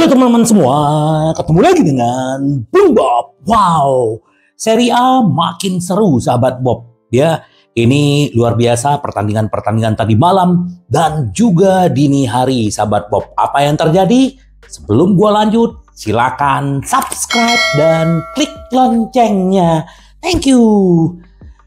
Halo teman-teman semua, ketemu lagi dengan Bung Bob. Wow, Serie A makin seru sahabat Bob. Ya, ini luar biasa pertandingan-pertandingan tadi malam dan juga dini hari sahabat Bob. Apa yang terjadi? Sebelum gua lanjut, silakan subscribe dan klik loncengnya. Thank you.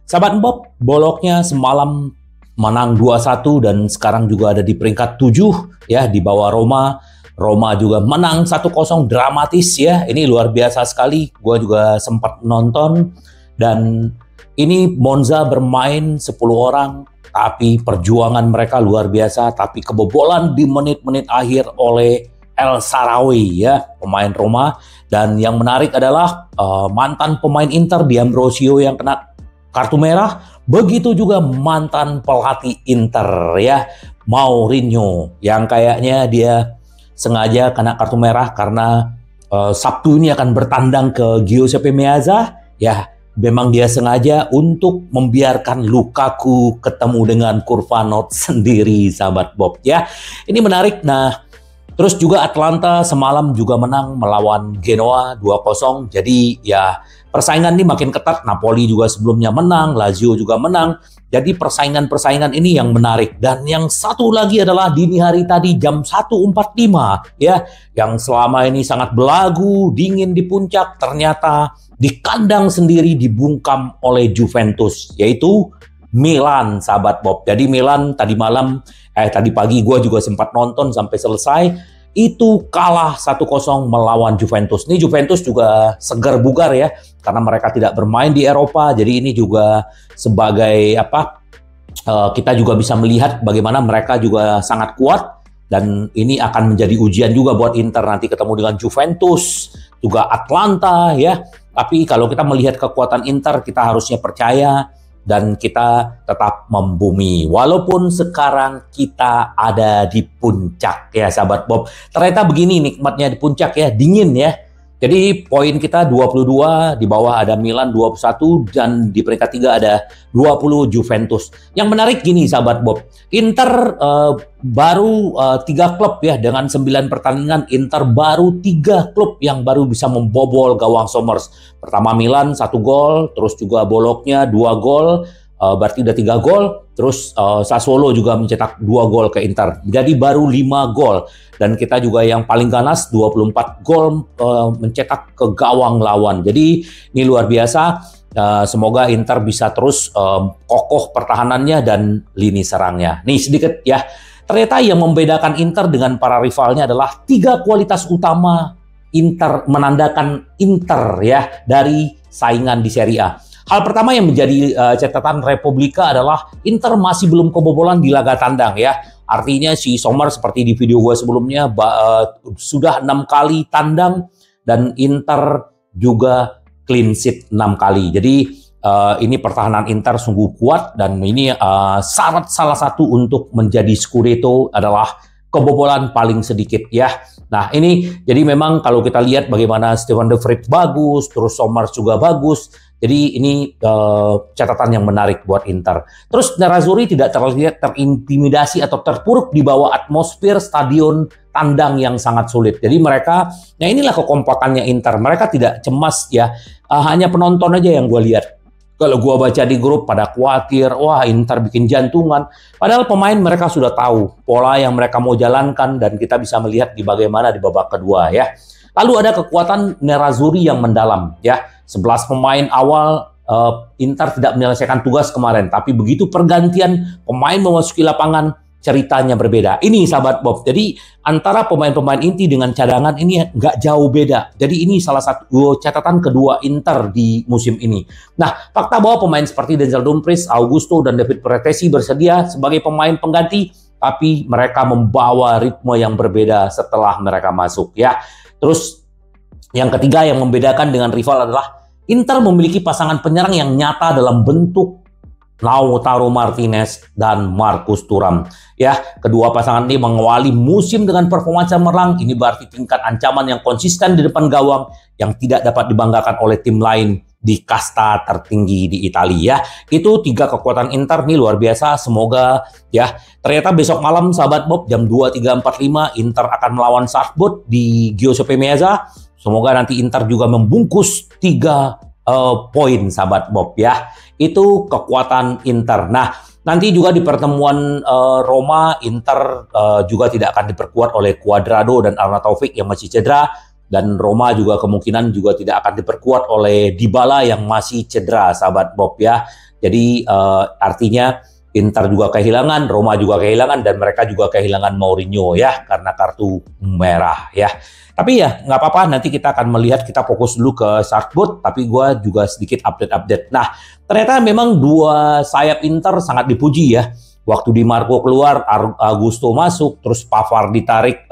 Sahabat Bob, boloknya semalam menang 2-1 dan sekarang juga ada di peringkat 7 ya, di bawah Roma. Roma juga menang 1-0 dramatis ya. Ini luar biasa sekali. Gua juga sempat nonton dan ini Monza bermain 10 orang tapi perjuangan mereka luar biasa, tapi kebobolan di menit-menit akhir oleh El Shaarawy ya, pemain Roma. Dan yang menarik adalah mantan pemain Inter D'Ambrosio yang kena kartu merah. Begitu juga mantan pelatih Inter ya, Mourinho, yang kayaknya dia sengaja kena kartu merah karena Sabtu ini akan bertandang ke Giuseppe Meazza. Ya, memang dia sengaja untuk membiarkan Lukaku ketemu dengan Kurvanov sendiri, sahabat Bob ya. Ini menarik. Nah, terus juga Atalanta semalam juga menang melawan Genoa 2-0. Jadi ya persaingan ini makin ketat. Napoli juga sebelumnya menang, Lazio juga menang. Jadi persaingan-persaingan ini yang menarik. Dan yang satu lagi adalah dini hari tadi jam 1.45 ya, yang selama ini sangat belagu, dingin di puncak, ternyata di kandang sendiri dibungkam oleh Juventus, yaitu Milan, sahabat Bob. Jadi Milan tadi malam, tadi pagi gue juga sempat nonton sampai selesai. Itu kalah 1-0 melawan Juventus. Ini Juventus juga segar bugar ya, karena mereka tidak bermain di Eropa. Jadi ini juga sebagai kita juga bisa melihat bagaimana mereka juga sangat kuat. Dan ini akan menjadi ujian juga buat Inter nanti ketemu dengan Juventus, juga Atalanta ya. Tapi kalau kita melihat kekuatan Inter, kita harusnya percaya dan kita tetap membumi. Walaupun sekarang kita ada di puncak ya sahabat Bob. Ternyata begini nikmatnya di puncak ya, dingin ya. Jadi poin kita 22, di bawah ada Milan 21 dan di peringkat 3 ada 20 Juventus. Yang menarik gini sahabat Bob, Inter baru 3 klub ya, dengan 9 pertandingan Inter baru 3 klub yang baru bisa membobol gawang Sommers. Pertama Milan 1 gol, terus juga Bologna 2 gol, berarti udah 3 gol. Terus Sassuolo juga mencetak 2 gol ke Inter. Jadi baru 5 gol. Dan kita juga yang paling ganas 24 gol mencetak ke gawang lawan. Jadi ini luar biasa. Semoga Inter bisa terus kokoh pertahanannya dan lini serangnya. Nih sedikit ya. Ternyata yang membedakan Inter dengan para rivalnya adalah 3 kualitas utama Inter, menandakan Inter ya dari saingan di Serie A. Hal pertama yang menjadi catatan Republika adalah Inter masih belum kebobolan di laga tandang ya. Artinya si Sommer seperti di video gue sebelumnya sudah 6 kali tandang dan Inter juga clean sheet 6 kali. Jadi ini pertahanan Inter sungguh kuat dan ini syarat salah satu untuk menjadi Scudetto adalah kebobolan paling sedikit ya. Nah ini jadi memang kalau kita lihat bagaimana Stefan de Vrij bagus, terus Sommers juga bagus. Jadi ini catatan yang menarik buat Inter. Terus Nerazzurri tidak terlihat terintimidasi atau terpuruk di bawah atmosfer stadion tandang yang sangat sulit. Jadi mereka, nah inilah kekompakannya Inter. Mereka tidak cemas ya, hanya penonton aja yang gue lihat. Kalau gue baca di grup pada khawatir, wah Inter bikin jantungan. Padahal pemain mereka sudah tahu pola yang mereka mau jalankan dan kita bisa melihat di bagaimana di babak kedua ya. Lalu ada kekuatan Nerazzurri yang mendalam ya. 11 pemain awal Inter tidak menyelesaikan tugas kemarin, tapi begitu pergantian pemain memasuki lapangan ceritanya berbeda. Ini sahabat Bob. Jadi antara pemain-pemain inti dengan cadangan ini nggak jauh beda. Jadi ini salah satu catatan kedua Inter di musim ini. Nah, fakta bahwa pemain seperti Denzel Dumfries, Augusto dan David Bretesi bersedia sebagai pemain pengganti, tapi mereka membawa ritme yang berbeda setelah mereka masuk ya. Terus yang ketiga yang membedakan dengan rival adalah Inter memiliki pasangan penyerang yang nyata dalam bentuk Lautaro Martinez dan Marcus Thuram. Ya, kedua pasangan ini mengawali musim dengan performa cemerlang. Ini berarti tingkat ancaman yang konsisten di depan gawang yang tidak dapat dibanggakan oleh tim lain di kasta tertinggi di Italia ya. Itu 3 kekuatan Inter nih luar biasa. Semoga ya, ternyata besok malam sahabat Bob jam 23.45 Inter akan melawan Salzburg di Giuseppe Meazza. Semoga nanti Inter juga membungkus 3 poin sahabat Bob ya. Itu kekuatan Inter. Nah, nanti juga di pertemuan Roma, Inter juga tidak akan diperkuat oleh Cuadrado dan Arnautovic yang masih cedera. Dan Roma juga kemungkinan juga tidak akan diperkuat oleh Dybala yang masih cedera, sahabat Bob ya. Jadi artinya Inter juga kehilangan, Roma juga kehilangan, dan mereka juga kehilangan Mourinho ya karena kartu merah ya. Tapi ya nggak apa-apa, nanti kita akan melihat, kita fokus dulu ke Salzburg, tapi gue juga sedikit update-update. Nah, ternyata memang 2 sayap Inter sangat dipuji ya. Waktu Di Marco keluar, Augusto masuk, terus Pavard ditarik,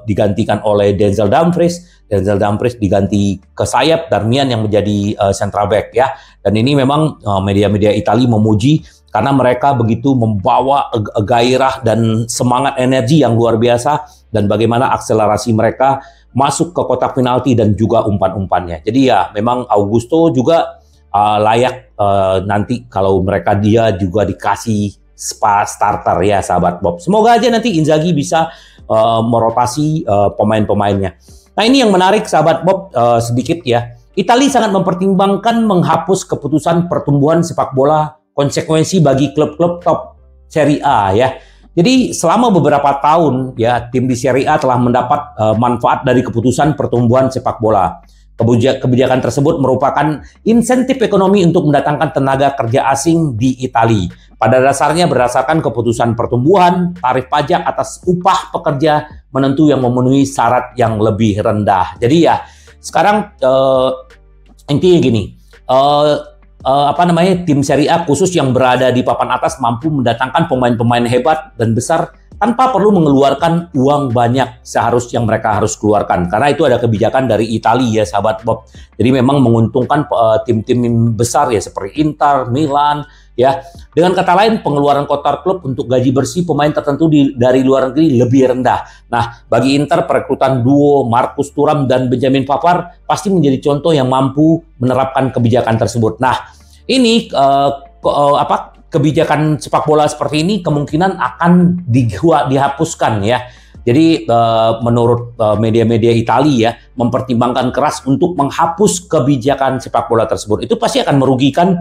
digantikan oleh Denzel Dumfries. Denzel Dumfries diganti ke sayap, Darmian yang menjadi central back ya. Dan ini memang media-media Italia memuji karena mereka begitu membawa gairah dan semangat energi yang luar biasa, dan bagaimana akselerasi mereka masuk ke kotak penalti dan juga umpan-umpannya. Jadi ya memang Augusto juga layak nanti kalau dia juga dikasih starter ya sahabat Bob. Semoga aja nanti Inzaghi bisa merotasi pemain-pemainnya. Nah, ini yang menarik sahabat Bob, sedikit ya. Italia sangat mempertimbangkan menghapus keputusan pertumbuhan sepak bola konsekuensi bagi klub-klub top Serie A ya. Jadi selama beberapa tahun ya tim di Serie A telah mendapat manfaat dari keputusan pertumbuhan sepak bola. Kebijakan tersebut merupakan insentif ekonomi untuk mendatangkan tenaga kerja asing di Italia. Pada dasarnya berdasarkan keputusan pertumbuhan, tarif pajak atas upah pekerja menentu yang memenuhi syarat yang lebih rendah. Jadi ya sekarang intinya gini, tim Serie A khusus yang berada di papan atas mampu mendatangkan pemain-pemain hebat dan besar tanpa perlu mengeluarkan uang banyak seharusnya yang mereka harus keluarkan. Karena itu ada kebijakan dari Italia ya sahabat Bob. Jadi memang menguntungkan tim-tim besar ya seperti Inter, Milan ya. Dengan kata lain, pengeluaran kotor klub untuk gaji bersih pemain tertentu dari luar negeri lebih rendah. Nah, bagi Inter perekrutan duo Marcus Thuram dan Benjamin Pavard pasti menjadi contoh yang mampu menerapkan kebijakan tersebut. Nah, ini kebijakan sepak bola seperti ini kemungkinan akan dihapuskan ya. Jadi menurut media-media Italia ya, mempertimbangkan keras untuk menghapus kebijakan sepak bola tersebut. Itu pasti akan merugikan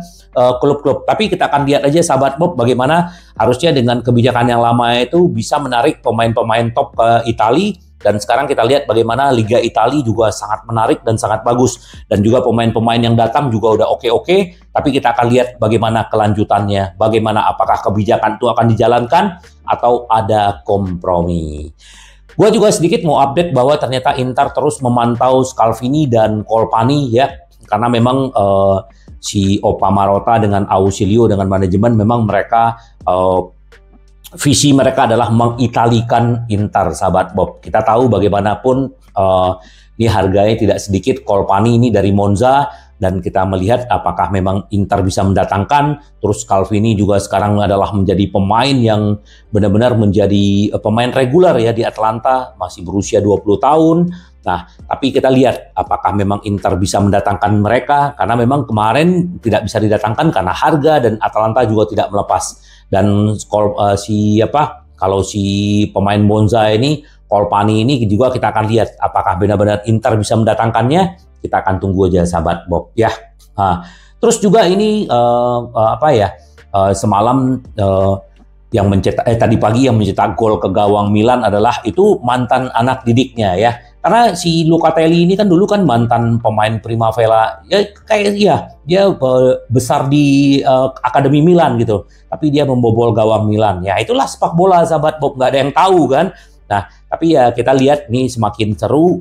klub-klub. Tapi kita akan lihat aja sahabat Bob bagaimana harusnya dengan kebijakan yang lama itu bisa menarik pemain-pemain top ke Italia. Dan sekarang kita lihat bagaimana Liga Italia juga sangat menarik dan sangat bagus. Dan juga pemain-pemain yang datang juga udah oke-oke. Tapi kita akan lihat bagaimana kelanjutannya. Bagaimana apakah kebijakan itu akan dijalankan atau ada kompromi. Gue juga sedikit mau update bahwa ternyata Inter terus memantau Scalvini dan Colpani ya. Karena memang si Opa Marotta dengan Ausilio dengan manajemen memang mereka visi mereka adalah mengitalikan Inter, sahabat Bob. Kita tahu bagaimanapun ini harganya tidak sedikit. Colpani ini dari Monza, dan kita melihat apakah memang Inter bisa mendatangkan. Terus Scalvini juga sekarang adalah menjadi pemain yang benar-benar menjadi pemain reguler ya di Atalanta, masih berusia 20 tahun. Nah, tapi kita lihat apakah memang Inter bisa mendatangkan mereka, karena memang kemarin tidak bisa didatangkan karena harga, dan Atalanta juga tidak melepas. Dan kalau si pemain Monza ini, Colpani ini juga kita akan lihat apakah benar-benar Inter bisa mendatangkannya. Kita akan tunggu aja sahabat Bob ya. Nah, terus juga ini semalam yang mencetak tadi pagi yang mencetak gol ke gawang Milan adalah itu mantan anak didiknya ya. Karena si Locatelli ini kan dulu kan mantan pemain Primavera ya, dia besar di Akademi Milan gitu. Tapi dia membobol gawang Milan. Ya itulah sepak bola sahabat Bob, nggak ada yang tahu kan. Nah, tapi ya kita lihat nih semakin seru,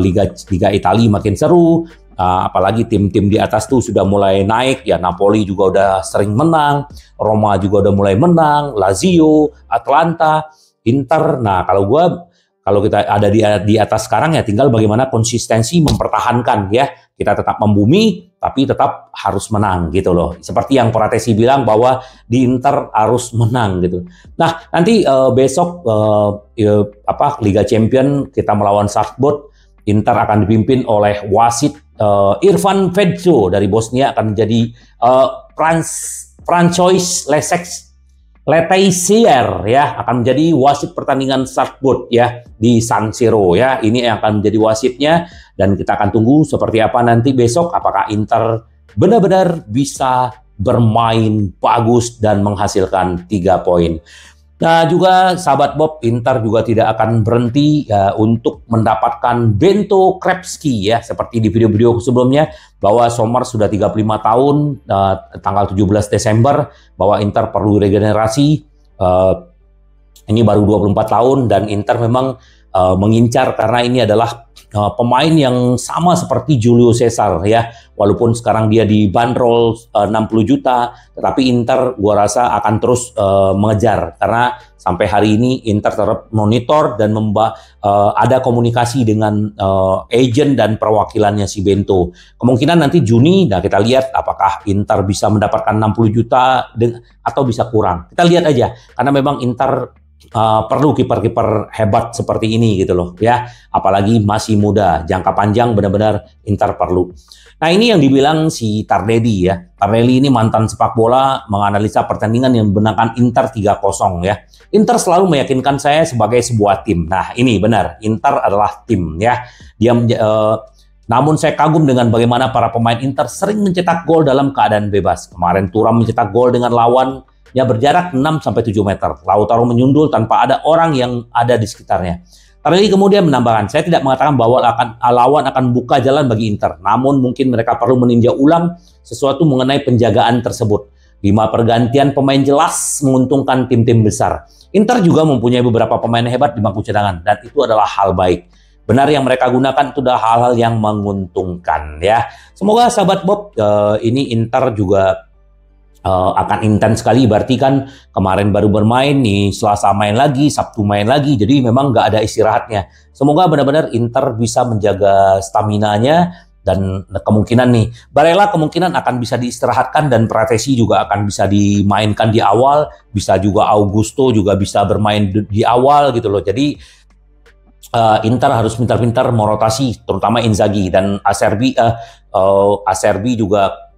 Liga Italia makin seru. Apalagi tim-tim di atas tuh sudah mulai naik ya. Napoli juga udah sering menang, Roma juga udah mulai menang, Lazio, Atalanta, Inter. Nah, kalau kita ada di atas sekarang ya tinggal bagaimana konsistensi mempertahankan ya. Kita tetap membumi tapi tetap harus menang gitu loh. Seperti yang Pratesi bilang bahwa di Inter harus menang gitu. Nah, nanti besok Liga Champion kita melawan Salzburg. Inter akan dipimpin oleh wasit Irfan Fedzo dari Bosnia akan menjadi Francois Letizia ya akan menjadi wasit pertandingan Salzburg ya di San Siro ya. Ini yang akan menjadi wasitnya dan kita akan tunggu seperti apa nanti besok, apakah Inter benar-benar bisa bermain bagus dan menghasilkan 3 poin. Nah juga sahabat Bob, Inter juga tidak akan berhenti ya, untuk mendapatkan Bento Krepski ya, seperti di video-video sebelumnya bahwa Sommer sudah 35 tahun, tanggal 17 Desember bahwa Inter perlu regenerasi. Ini baru 24 tahun dan Inter memang mengincar karena ini adalah pemain yang sama seperti Julio Cesar ya, walaupun sekarang dia dibanderol 60 juta, tetapi Inter gua rasa akan terus mengejar karena sampai hari ini Inter tetap monitor dan ada komunikasi dengan agent dan perwakilannya si Bento. Kemungkinan nanti Juni, nah kita lihat apakah Inter bisa mendapatkan 60 juta atau bisa kurang. Kita lihat aja karena memang Inter perlu kiper-kiper hebat seperti ini gitu loh ya, apalagi masih muda, jangka panjang benar-benar Inter perlu. Nah ini yang dibilang si Tardelli ya, Tardelli ini mantan sepak bola menganalisa pertandingan yang memenangkan Inter 3-0 ya. Inter selalu meyakinkan saya sebagai sebuah tim. Nah ini benar, Inter adalah tim ya. Namun saya kagum dengan bagaimana para pemain Inter sering mencetak gol dalam keadaan bebas. Kemarin Thuram mencetak gol dengan lawan ya berjarak 6-7 meter. Lautaro menyundul tanpa ada orang yang ada di sekitarnya. Tardelli kemudian menambahkan, saya tidak mengatakan bahwa lawan akan buka jalan bagi Inter. Namun mungkin mereka perlu meninjau ulang sesuatu mengenai penjagaan tersebut. 5 pergantian pemain jelas menguntungkan tim-tim besar. Inter juga mempunyai beberapa pemain hebat di bangku cadangan. Dan itu adalah hal baik. Benar yang mereka gunakan itu adalah hal-hal yang menguntungkan ya. Semoga sahabat Bob, ini Inter juga akan intens sekali, berarti kan kemarin baru bermain nih, Selasa main lagi, Sabtu main lagi, jadi memang nggak ada istirahatnya. Semoga benar-benar Inter bisa menjaga staminanya dan kemungkinan nih Barella kemungkinan akan bisa diistirahatkan dan Pratesi juga akan bisa dimainkan di awal, bisa juga Augusto juga bisa bermain di awal gitu loh. Jadi Inter harus pintar-pintar merotasi, terutama Inzaghi dan Acerbi juga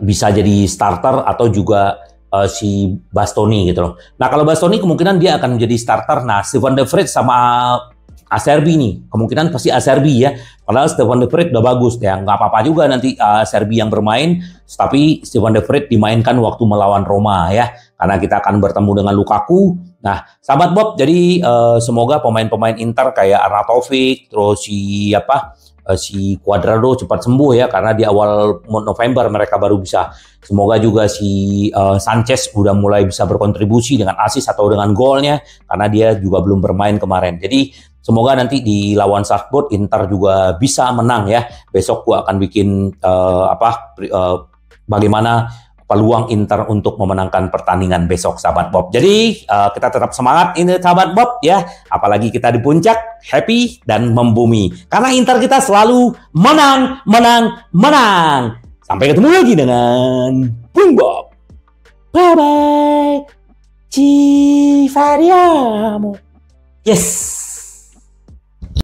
bisa jadi starter atau juga si Bastoni gitu loh. Nah kalau Bastoni kemungkinan dia akan menjadi starter. Nah Stefan de Vrij sama Acerbi nih kemungkinan pasti Acerbi ya. Padahal Stefan de Vrij udah bagus ya, nggak apa-apa juga nanti Acerbi yang bermain. Tapi Stefan de Vrij dimainkan waktu melawan Roma ya, karena kita akan bertemu dengan Lukaku. Nah sahabat Bob, jadi semoga pemain-pemain Inter kayak Arnautovic, terus si Cuadrado cepat sembuh ya, karena di awal November mereka baru bisa. Semoga juga si Sanchez udah mulai bisa berkontribusi dengan assist atau dengan golnya, karena dia juga belum bermain kemarin. Jadi semoga nanti di lawan Salzburg Inter juga bisa menang ya. Besok gua akan bikin bagaimana peluang Inter untuk memenangkan pertandingan besok sahabat Bob. Jadi kita tetap semangat ini sahabat Bob ya. Apalagi kita di puncak, happy dan membumi. Karena Inter kita selalu menang, menang, menang. Sampai ketemu lagi dengan Bung Bob. Bye bye. Ci variamo. Yes.